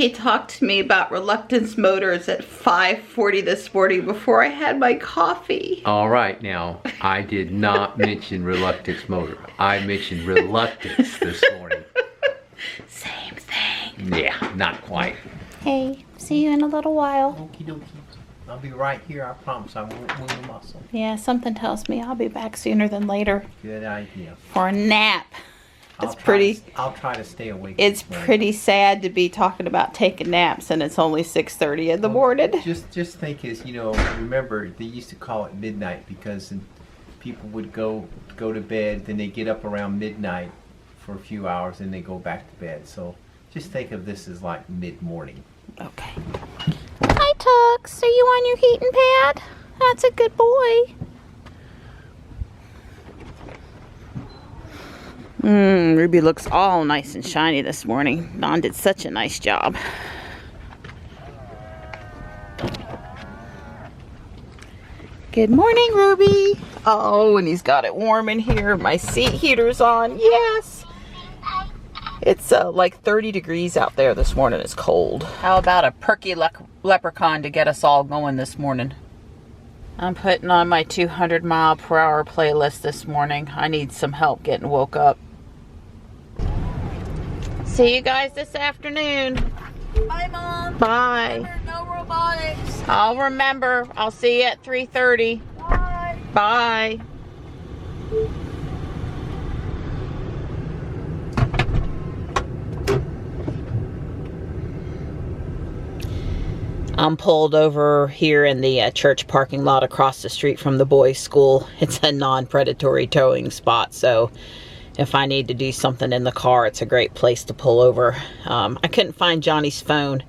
he talked to me about reluctance motors at 5:40 this morning before I had my coffee. All right, now, I did not mention reluctance motor. I mentioned reluctance this morning. Same thing. Yeah, not quite. Hey, see you in a little while. Okie dokie. I'll be right here, I promise. I won't move a muscle. Yeah, something tells me I'll be back sooner than later. Good idea. For a nap. I'll try to stay awake. It's pretty sad to be talking about taking naps and it's only 6:30 in the morning. Just think is, remember they used to call it midnight because people would go to bed, then they get up around midnight for a few hours and they go back to bed. So just think of this as like mid-morning. Okay. Hi, Tux. Are you on your heating pad? That's a good boy. Ruby looks all nice and shiny this morning. Don did such a nice job. Good morning, Ruby. Oh, and he's got it warm in here. My seat heater's on. Yes. It's like 30 degrees out there this morning. It's cold. How about a perky leprechaun to get us all going this morning? I'm putting on my 200-mile-per-hour playlist this morning. I need some help getting woke up. See you guys this afternoon. Bye, Mom. Bye. Remember, no robotics. I'll remember. I'll see you at 3:30. Bye. Bye. I'm pulled over here in the church parking lot across the street from the boys' school. It's a non-predatory towing spot, so if I need to do something in the car, it's a great place to pull over. I couldn't find Johnny's phone,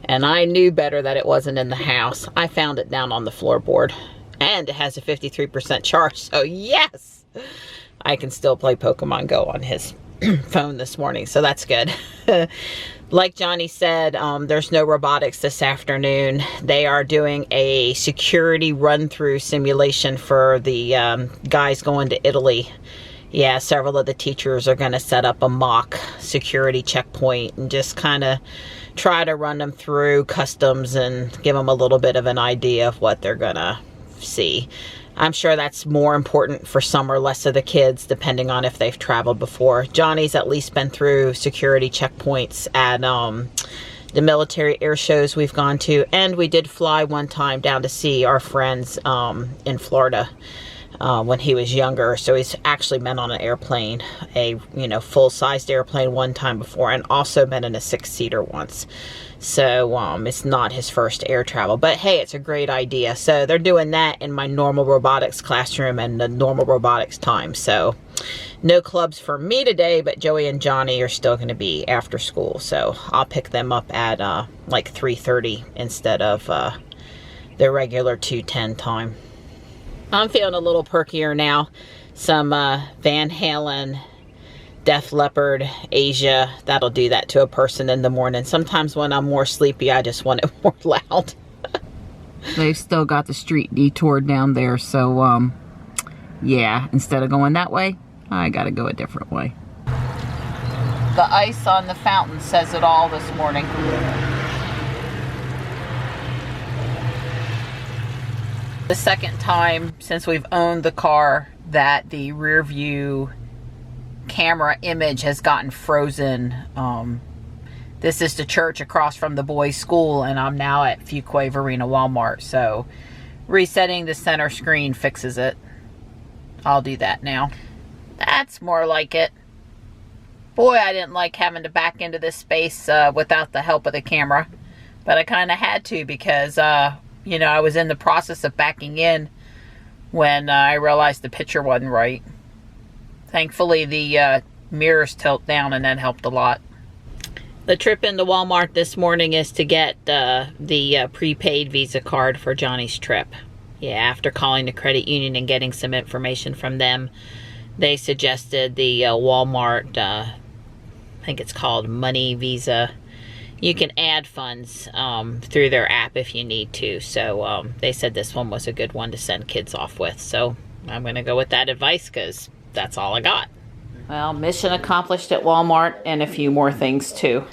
and I knew better that it wasn't in the house. I found it down on the floorboard, and it has a 53% charge, so yes! I can still play Pokemon Go on his phone this morning, so that's good. Like Johnny said, there's no robotics this afternoon. They are doing a security run-through simulation for the guys going to Italy. Yeah, several of the teachers are going to set up a mock security checkpoint and just kind of try to run them through customs and give them a little bit of an idea of what they're going to see. I'm sure that's more important for some or less of the kids, depending on if they've traveled before. Johnny's at least been through security checkpoints at the military air shows we've gone to, and we did fly one time down to see our friends in Florida when he was younger. So he's actually been on an airplane, a full-sized airplane one time before, and also been in a 6-seater once. So it's not his first air travel, but hey, it's a great idea. So they're doing that in my normal robotics classroom and the normal robotics time. So no clubs for me today, but Joey and Johnny are still going to be after school. So I'll pick them up at like 3:30 instead of their regular 2:10 time. I'm feeling a little perkier now. Some Van Halen, Def Leppard, Asia. That'll do that to a person in the morning. Sometimes when I'm more sleepy, I just want it more loud. They've still got the street detoured down there, so yeah, instead of going that way, I gotta go a different way. The ice on the fountain says it all this morning. The second time since we've owned the car that the rear view camera image has gotten frozen. This is the church across from the boys' school, and I'm now at Fuquay Varina Walmart, so resetting the center screen fixes it. I'll do that now. That's more like it. Boy, I didn't like having to back into this space without the help of the camera, but I kind of had to because I was in the process of backing in when I realized the picture wasn't right. Thankfully, the mirrors tilt down, and that helped a lot. The trip into Walmart this morning is to get the prepaid Visa card for Johnny's trip. Yeah, after calling the credit union and getting some information from them, they suggested the Walmart, I think it's called Money Visa. You can add funds through their app if you need to. So they said this one was a good one to send kids off with. So I'm going to go with that advice because that's all I got. Well, mission accomplished at Walmart and a few more things too.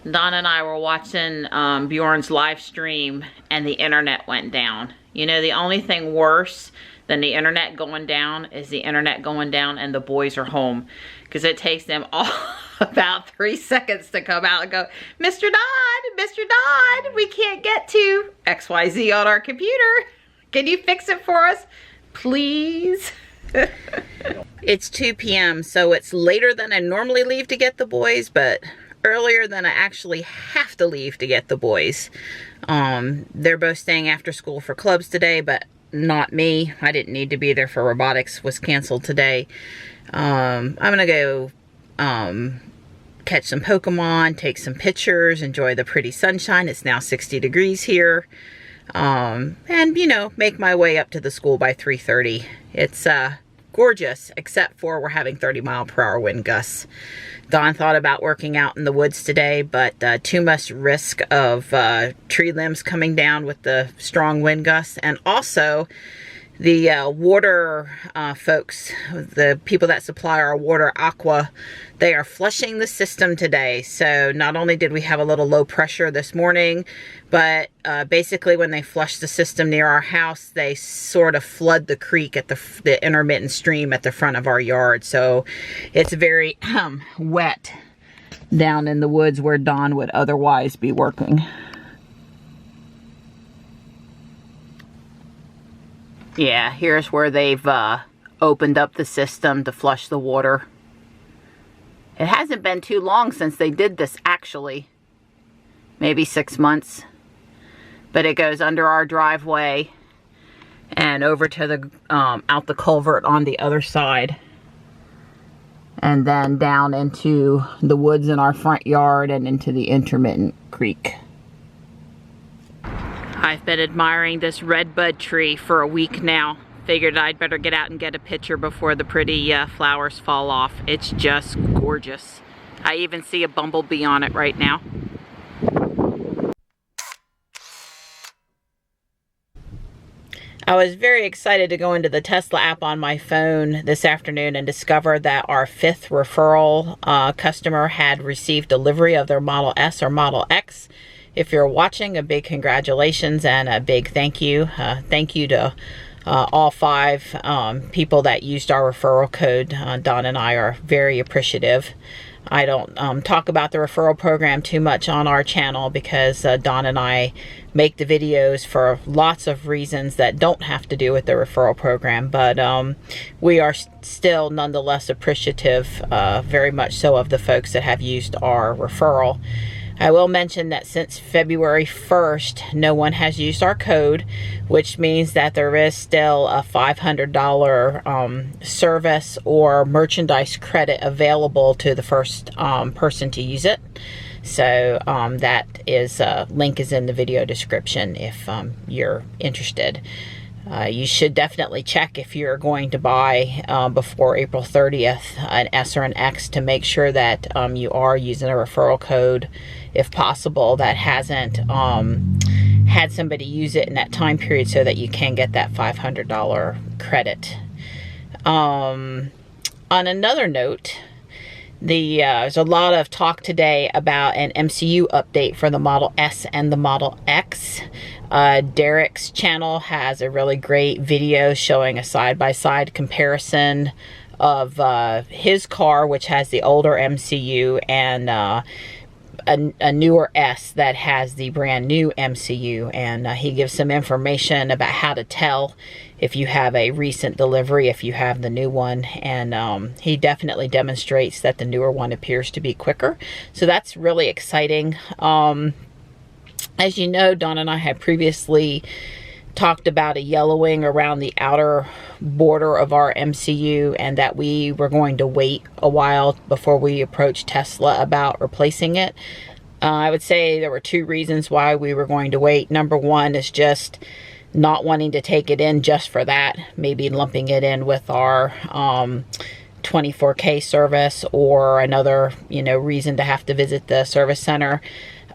Don and I were watching Bjorn's live stream and the internet went down. You know, the only thing worse than the internet going down is the internet going down and the boys are home. Because it takes them all about 3 seconds to come out and go, Mr. Don, we can't get to XYZ on our computer. Can you fix it for us, please? It's 2 p.m. so it's later than I normally leave to get the boys, but earlier than I actually have to leave to get the boys. They're both staying after school for clubs today, but not me. I didn't need to be there for robotics, was canceled today. I'm gonna go catch some Pokemon, take some pictures, enjoy the pretty sunshine. It's now 60 degrees here. And, you know, make my way up to the school by 3:30. It's gorgeous, except for we're having 30-mile-per-hour wind gusts. Don thought about working out in the woods today, but too much risk of tree limbs coming down with the strong wind gusts. And also, the water folks, the people that supply our water, Aqua, they are flushing the system today. So not only did we have a little low pressure this morning, but basically when they flush the system near our house, they sort of flood the creek at the intermittent stream at the front of our yard. So it's very wet down in the woods where Don would otherwise be working. Yeah, here's where they've opened up the system to flush the water. It hasn't been too long since they did this, actually. Maybe 6 months. But it goes under our driveway and over to the out the culvert on the other side. And then down into the woods in our front yard and into the intermittent creek. I've been admiring this redbud tree for a week now. Figured I'd better get out and get a picture before the pretty flowers fall off. It's just gorgeous. I even see a bumblebee on it right now. I was very excited to go into the Tesla app on my phone this afternoon and discover that our 5th referral customer had received delivery of their Model S or Model X. If you're watching, a big congratulations and a big thank you. Thank you to all 5 people that used our referral code. Don and I are very appreciative. I don't talk about the referral program too much on our channel because Don and I make the videos for lots of reasons that don't have to do with the referral program, but we are still nonetheless appreciative, very much so, of the folks that have used our referral. I will mention that since February 1st, no one has used our code, which means that there is still a $500 service or merchandise credit available to the first person to use it. So that is link is in the video description if you're interested. You should definitely check if you're going to buy before April 30th an S or an X to make sure that you are using a referral code, if possible, that hasn't had somebody use it in that time period so that you can get that $500 credit. On another note, there's a lot of talk today about an MCU update for the Model S and the Model X. Daerik's channel has a really great video showing a side-by-side comparison of his car, which has the older MCU, and a newer S that has the brand new MCU, and he gives some information about how to tell if you have a recent delivery, if you have the new one, and he definitely demonstrates that the newer one appears to be quicker, so that's really exciting. As you know, Don and I had previously talked about a yellowing around the outer border of our MCU and that we were going to wait a while before we approached Tesla about replacing it. I would say there were 2 reasons why we were going to wait. Number one is just not wanting to take it in just for that, maybe lumping it in with our 24K service or another, reason to have to visit the service center.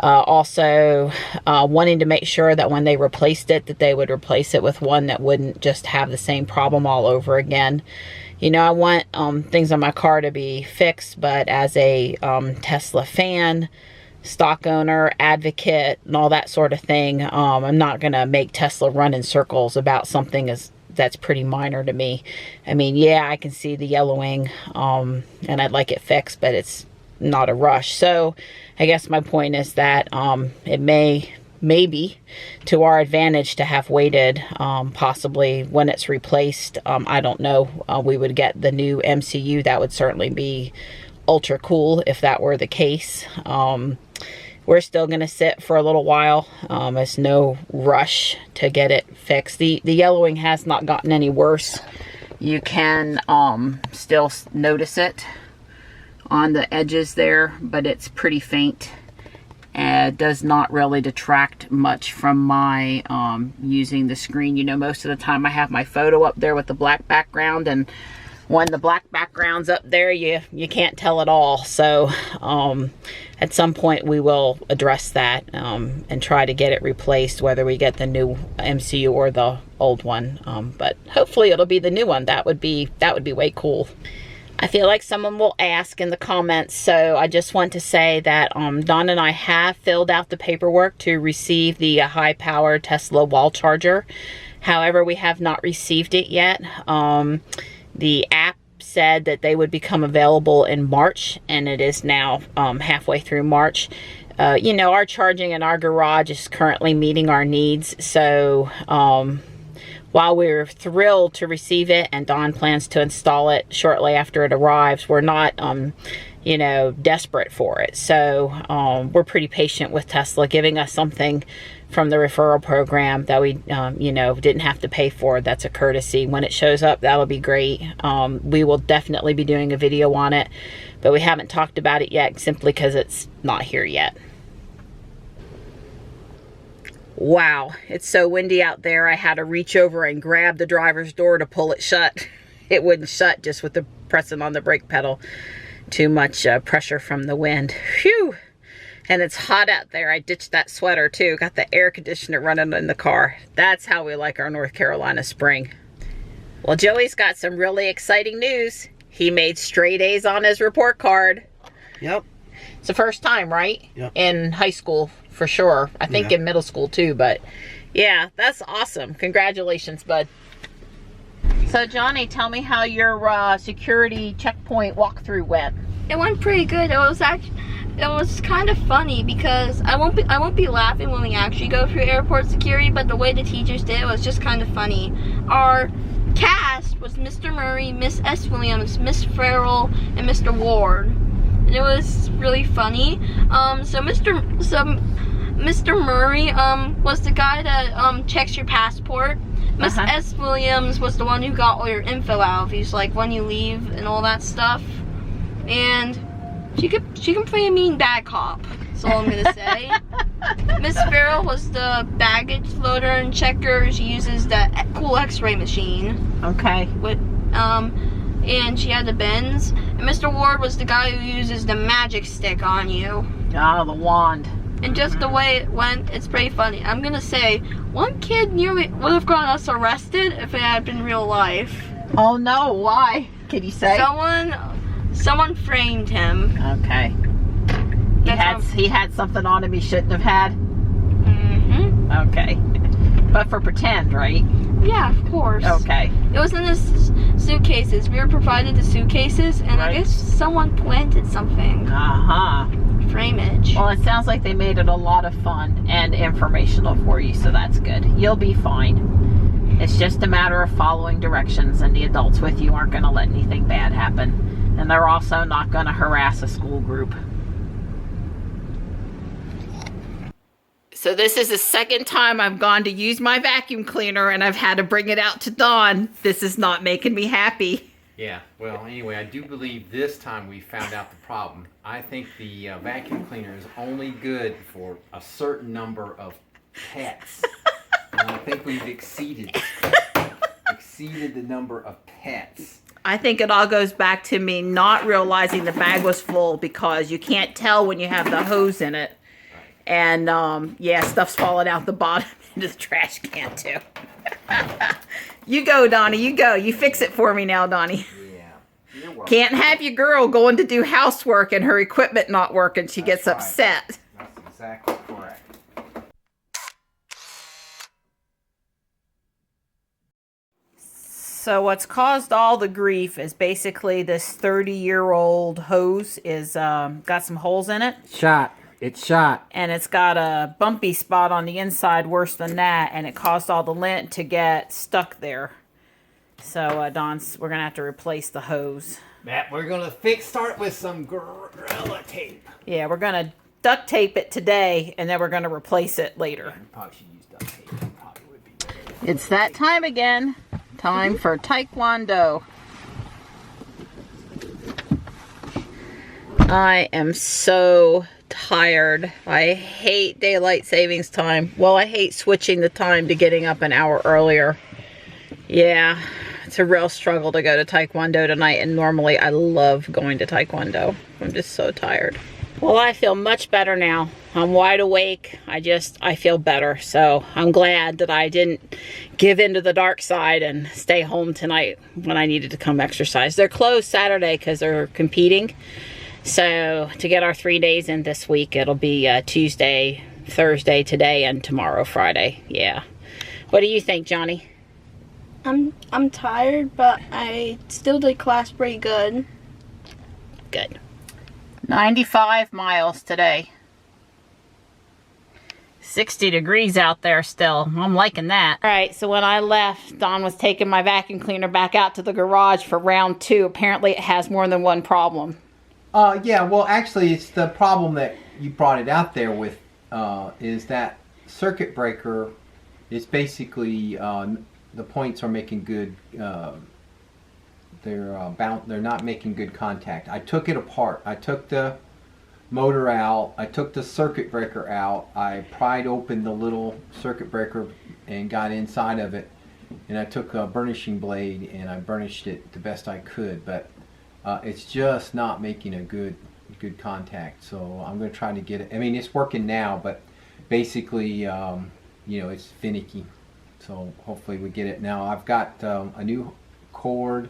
Also wanting to make sure that when they replaced it, that they would replace it with one that wouldn't just have the same problem all over again. I want things on my car to be fixed, but as a Tesla fan, stock owner, advocate, and all that sort of thing. I'm not going to make Tesla run in circles about something that's pretty minor to me. I mean, yeah, I can see the yellowing, and I'd like it fixed, but it's not a rush. So I guess my point is that it maybe to our advantage to have waited, possibly when it's replaced. I don't know. We would get the new MCU. That would certainly be ultra cool if that were the case. We're still going to sit for a little while. There's no rush to get it fixed. The yellowing has not gotten any worse. You can still notice it on the edges there, but it's pretty faint. It does not really detract much from my using the screen. You know, most of the time I have my photo up there with the black background, and when the black background's up there, you can't tell at all. So at some point we will address that and try to get it replaced, whether we get the new MCU or the old one. But hopefully it'll be the new one. That would be way cool. I feel like someone will ask in the comments, so I just want to say that Dawn and I have filled out the paperwork to receive the high-power Tesla wall charger. However, we have not received it yet. The app said that they would become available in March, and it is now halfway through March. You know, our charging in our garage is currently meeting our needs, so while we're thrilled to receive it and Dawn plans to install it shortly after it arrives, we're not, you know, desperate for it. So we're pretty patient with Tesla giving us something from the referral program that we, you know, didn't have to pay for. That's a courtesy. When it shows up, that'll be great. We will definitely be doing a video on it, but we haven't talked about it yet simply because it's not here yet. Wow, it's so windy out there. I had to reach over and grab the driver's door to pull it shut. It wouldn't shut just with the pressing on the brake pedal. Too much pressure from the wind. Phew! And it's hot out there. I ditched that sweater too. Got the air conditioner running in the car. That's how we like our North Carolina spring. Well, Joey's got some really exciting news. He made straight A's on his report card. Yep. It's the first time, right? Yep. In high school, for sure. I think in middle school too, but yeah, that's awesome. Congratulations, bud. So Johnny, tell me how your security checkpoint walkthrough went. It went pretty good. It was kind of funny because I won't be laughing when we actually go through airport security, but the way the teachers did it was just kind of funny. Our cast was Mr. Murray, Miss S. Williams, Miss Farrell, and Mr. Ward. And it was really funny. So Mr. Murray was the guy that checks your passport. Miss S. Williams was the one who got all your info out of you, so like when you leave and all that stuff. And she can play a mean bad cop. That's all I'm gonna say. Miss Farrell was the baggage loader and checker. She uses the cool X-ray machine. Okay. With and she had the bends. And Mr. Ward was the guy who uses the magic stick on you. Oh, the wand. And just the way it went, it's pretty funny. I'm gonna say, one kid nearly would have gotten us arrested if it had been real life. Oh no, why? Can you say? Someone framed him. Okay. He had something on him he shouldn't have had? Mm-hmm. Okay. But for pretend, right? Yeah, of course. Okay. It was in the suitcases. We were provided the suitcases, and I guess someone planted something. Frameage. Well, it sounds like they made it a lot of fun and informational for you, so that's good. You'll be fine. It's just a matter of following directions, and the adults with you aren't going to let anything bad happen. And they're also not going to harass a school group. So this is the second time I've gone to use my vacuum cleaner and I've had to bring it out to Dawn. This is not making me happy. Yeah, well, anyway, I do believe this time we found out the problem. I think the vacuum cleaner is only good for a certain number of pets. And I think we've exceeded the number of pets. I think it all goes back to me not realizing the bag was full because you can't tell when you have the hose in it. And, yeah, stuff's falling out the bottom into the trash can, too. You go, Donnie, you go. You fix it for me now, Donnie. Yeah. You're welcome. Can't have your girl going to do housework and her equipment not working. She gets upset. exactly correct. So what's caused all the grief is basically this 30-year-old hose is got some holes in it. It's shot. And it's got a bumpy spot on the inside worse than that, and it caused all the lint to get stuck there. So Don's, we're gonna have to replace the hose. That we're gonna start with some Gorilla Tape. Yeah, we're gonna duct tape it today, and then we're gonna replace it later. We probably should use duct tape. It probably would be better. It's that time again. Time for Taekwondo. I am so tired. I hate daylight savings time. Well, I hate switching the time to getting up an hour earlier. Yeah, it's a real struggle to go to Taekwondo tonight, and normally I love going to Taekwondo. I'm just so tired. Well, I feel much better now. I'm wide awake. I feel better. So I'm glad that I didn't give in to the dark side and stay home tonight when I needed to come exercise. They're closed Saturday because they're competing. So to get our 3 days in this week, it'll be Tuesday, Thursday, today, and tomorrow, Friday. Yeah. What do you think, Johnny? I'm tired, but I still did class pretty good. Good. 95 miles today. 60 degrees out there still. I'm liking that. All right, so when I left, Don was taking my vacuum cleaner back out to the garage for round 2. Apparently it has more than one problem. Yeah, well, actually, it's the problem that you brought it out there with is that circuit breaker is basically the points are making good. They're not making good contact. I took it apart. I took the motor out. I took the circuit breaker out. I pried open the little circuit breaker and got inside of it. And I took a burnishing blade and I burnished it the best I could. But it's just not making a good contact. So I'm going to try to get it. I mean, it's working now, but basically, you know, it's finicky. So hopefully we get it now. I've got a new cord.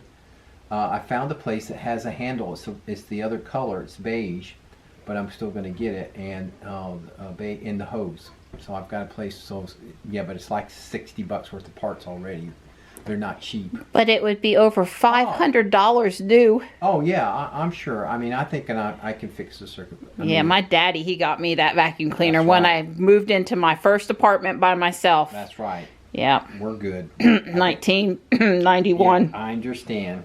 I found a place that has a handle. It's the other color. It's beige, but I'm still going to get it, and in the hose. So I've got a place. So yeah, but it's like $60 worth of parts already. They're not cheap. But it would be over $500 new. Oh yeah, I'm sure. I mean, I think I can fix the circuit. Yeah, my daddy, he got me that vacuum cleaner That's when right. I moved into my first apartment by myself. That's right. Yeah. We're good. 1991. Yeah, I understand.